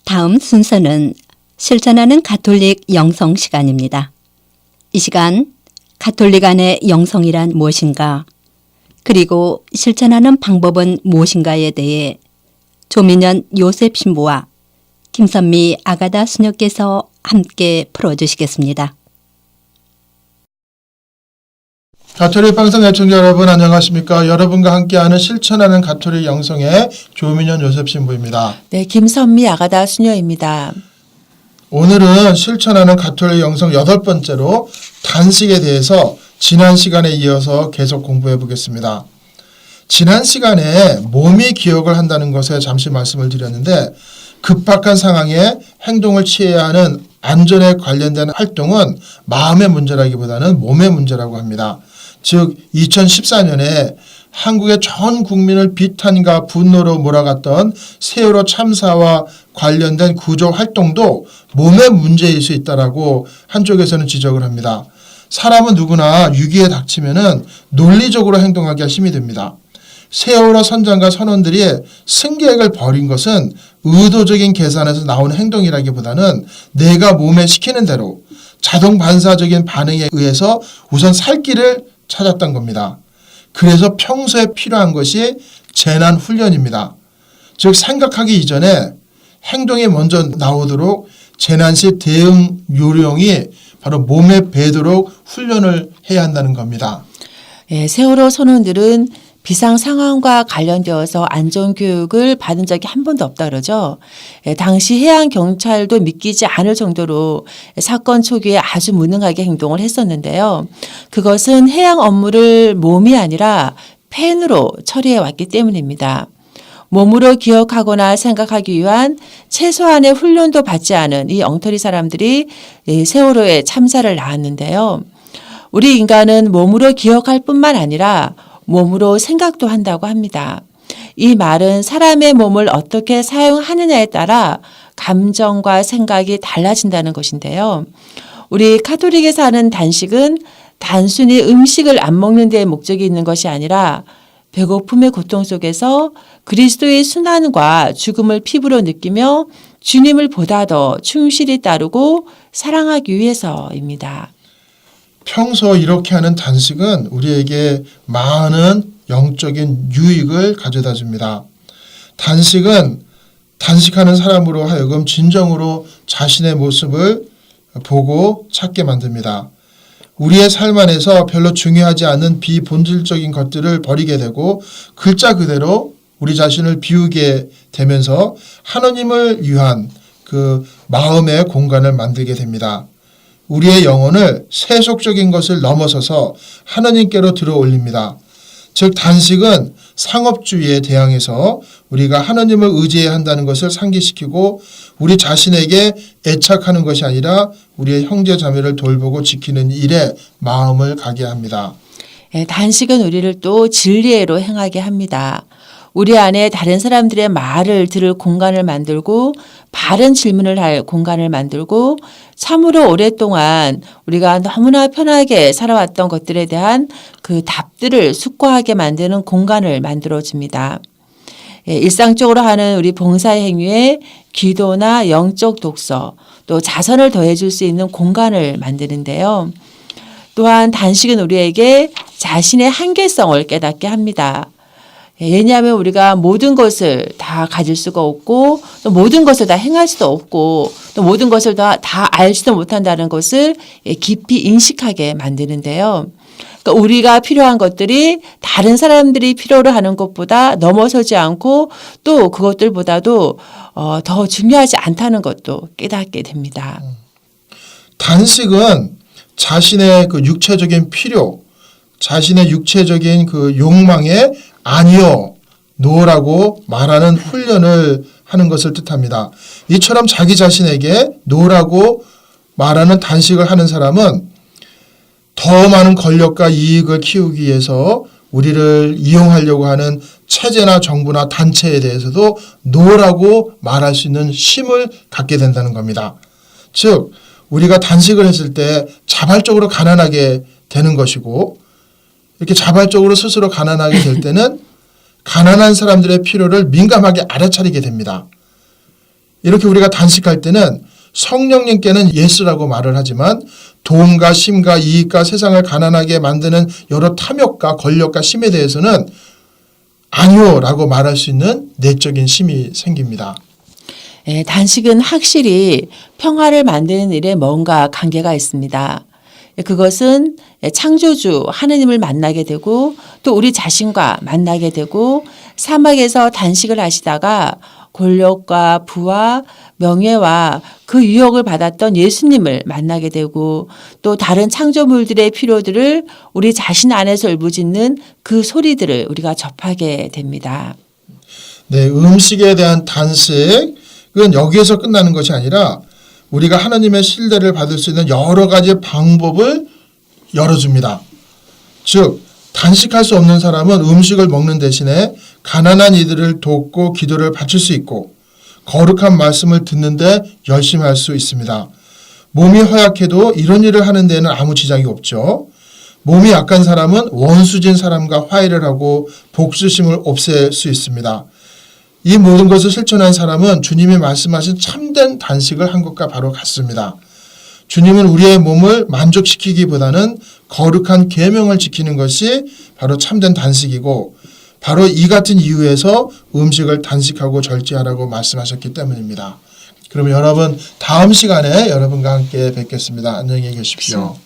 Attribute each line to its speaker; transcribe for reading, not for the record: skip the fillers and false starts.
Speaker 1: 다음 순서는 실천하는 가톨릭 영성 시간입니다. 이 시간 가톨릭 안의 영성이란 무엇인가, 그리고 실천하는 방법은 무엇인가에 대해 조민현 요셉 신부와 김선미 아가다 수녀께서 함께 풀어주시겠습니다.
Speaker 2: 가톨릭 방송 애청자 여러분 안녕하십니까? 여러분과 함께하는 실천하는 가톨릭 영성의 조민현 요셉 신부입니다.
Speaker 3: 네, 김선미 아가다 수녀입니다.
Speaker 2: 오늘은 실천하는 가톨릭 영성 8번째로 단식에 대해서 지난 시간에 이어서 계속 공부해 보겠습니다. 지난 시간에 몸이 기억을 한다는 것에 잠시 말씀을 드렸는데, 급박한 상황에 행동을 취해야 하는 안전에 관련된 활동은 마음의 문제라기보다는 몸의 문제라고 합니다. 즉 2014년에 한국의 전 국민을 비탄과 분노로 몰아갔던 세월호 참사와 관련된 구조 활동도 몸의 문제일 수 있다라고 한쪽에서는 지적을 합니다. 사람은 누구나 위기에 닥치면은 논리적으로 행동하기가 힘이 듭니다. 세월호 선장과 선원들이 승객을 버린 것은 의도적인 계산에서 나온 행동이라기보다는 내가 몸에 시키는 대로 자동 반사적인 반응에 의해서 우선 살 길을 찾았던 겁니다. 그래서 평소에 필요한 것이 재난 훈련입니다. 즉 생각하기 이전에 행동이 먼저 나오도록 재난 시 대응 요령이 바로 몸에 배도록 훈련을 해야 한다는 겁니다.
Speaker 3: 네, 세월호 선원들은 비상 상황과 관련되어서 안전교육을 받은 적이 한 번도 없다 그러죠. 당시 해양경찰도 믿기지 않을 정도로 사건 초기에 아주 무능하게 행동을 했었는데요. 그것은 해양 업무를 몸이 아니라 펜으로 처리해 왔기 때문입니다. 몸으로 기억하거나 생각하기 위한 최소한의 훈련도 받지 않은 이 엉터리 사람들이 세월호의 참사를 낳았는데요. 우리 인간은 몸으로 기억할 뿐만 아니라 몸으로 생각도 한다고 합니다. 이 말은 사람의 몸을 어떻게 사용하느냐에 따라 감정과 생각이 달라진다는 것인데요. 우리 카톨릭에서 하는 단식은 단순히 음식을 안 먹는 데 목적이 있는 것이 아니라 배고픔의 고통 속에서 그리스도의 순환과 죽음을 피부로 느끼며 주님을 보다 더 충실히 따르고 사랑하기 위해서입니다.
Speaker 2: 평소 이렇게 하는 단식은 우리에게 많은 영적인 유익을 가져다 줍니다. 단식은 단식하는 사람으로 하여금 진정으로 자신의 모습을 보고 찾게 만듭니다. 우리의 삶 안에서 별로 중요하지 않은 비본질적인 것들을 버리게 되고 글자 그대로 우리 자신을 비우게 되면서 하나님을 위한 그 마음의 공간을 만들게 됩니다. 우리의 영혼을 세속적인 것을 넘어서서 하나님께로 들어 올립니다. 즉 단식은 상업주의에 대항해서 우리가 하나님을 의지해야 한다는 것을 상기시키고 우리 자신에게 애착하는 것이 아니라 우리의 형제 자매를 돌보고 지키는 일에 마음을 가게 합니다.
Speaker 3: 단식은 우리를 또 진리로 행하게 합니다. 우리 안에 다른 사람들의 말을 들을 공간을 만들고 바른 질문을 할 공간을 만들고 참으로 오랫동안 우리가 너무나 편하게 살아왔던 것들에 대한 그 답들을 숙고하게 만드는 공간을 만들어줍니다. 일상적으로 하는 우리 봉사의 행위에 기도나 영적 독서 또 자선을 더해줄 수 있는 공간을 만드는데요. 또한 단식은 우리에게 자신의 한계성을 깨닫게 합니다. 왜냐하면 우리가 모든 것을 다 가질 수가 없고 또 모든 것을 다 행할 수도 없고 또 모든 것을 다 알지도 못한다는 것을 깊이 인식하게 만드는데요. 그러니까 우리가 필요한 것들이 다른 사람들이 필요로 하는 것보다 넘어서지 않고 또 그것들보다도 더 중요하지 않다는 것도 깨닫게 됩니다.
Speaker 2: 단식은 자신의 그 육체적인 필요, 자신의 육체적인 그 욕망에 아니요, 노라고 말하는 훈련을 하는 것을 뜻합니다. 이처럼 자기 자신에게 노라고 말하는 단식을 하는 사람은 더 많은 권력과 이익을 키우기 위해서 우리를 이용하려고 하는 체제나 정부나 단체에 대해서도 노라고 말할 수 있는 힘을 갖게 된다는 겁니다. 즉 우리가 단식을 했을 때 자발적으로 가난하게 되는 것이고 이렇게 자발적으로 스스로 가난하게 될 때는 가난한 사람들의 필요를 민감하게 알아차리게 됩니다. 이렇게 우리가 단식할 때는 성령님께는 예스라고 말을 하지만 돈과 힘과 이익과 세상을 가난하게 만드는 여러 탐욕과 권력과 힘에 대해서는 아니요라고 말할 수 있는 내적인 힘이 생깁니다.
Speaker 3: 단식은 확실히 평화를 만드는 일에 뭔가 관계가 있습니다. 그것은 창조주 하느님을 만나게 되고 또 우리 자신과 만나게 되고 사막에서 단식을 하시다가 권력과 부와 명예와 그 유혹을 받았던 예수님을 만나게 되고 또 다른 창조물들의 필요들을 우리 자신 안에서 울부짖는 그 소리들을 우리가 접하게 됩니다.
Speaker 2: 네, 음식에 대한 단식은 여기에서 끝나는 것이 아니라 우리가 하나님의 신뢰를 받을 수 있는 여러 가지 방법을 열어줍니다. 즉 단식할 수 없는 사람은 음식을 먹는 대신에 가난한 이들을 돕고 기도를 바칠 수 있고 거룩한 말씀을 듣는데 열심히 할 수 있습니다. 몸이 허약해도 이런 일을 하는 데는 아무 지장이 없죠. 몸이 약한 사람은 원수진 사람과 화해를 하고 복수심을 없앨 수 있습니다. 이 모든 것을 실천한 사람은 주님이 말씀하신 참된 단식을 한 것과 바로 같습니다. 주님은 우리의 몸을 만족시키기보다는 거룩한 계명을 지키는 것이 바로 참된 단식이고 바로 이 같은 이유에서 음식을 단식하고 절제하라고 말씀하셨기 때문입니다. 그러면 여러분 다음 시간에 여러분과 함께 뵙겠습니다. 안녕히 계십시오.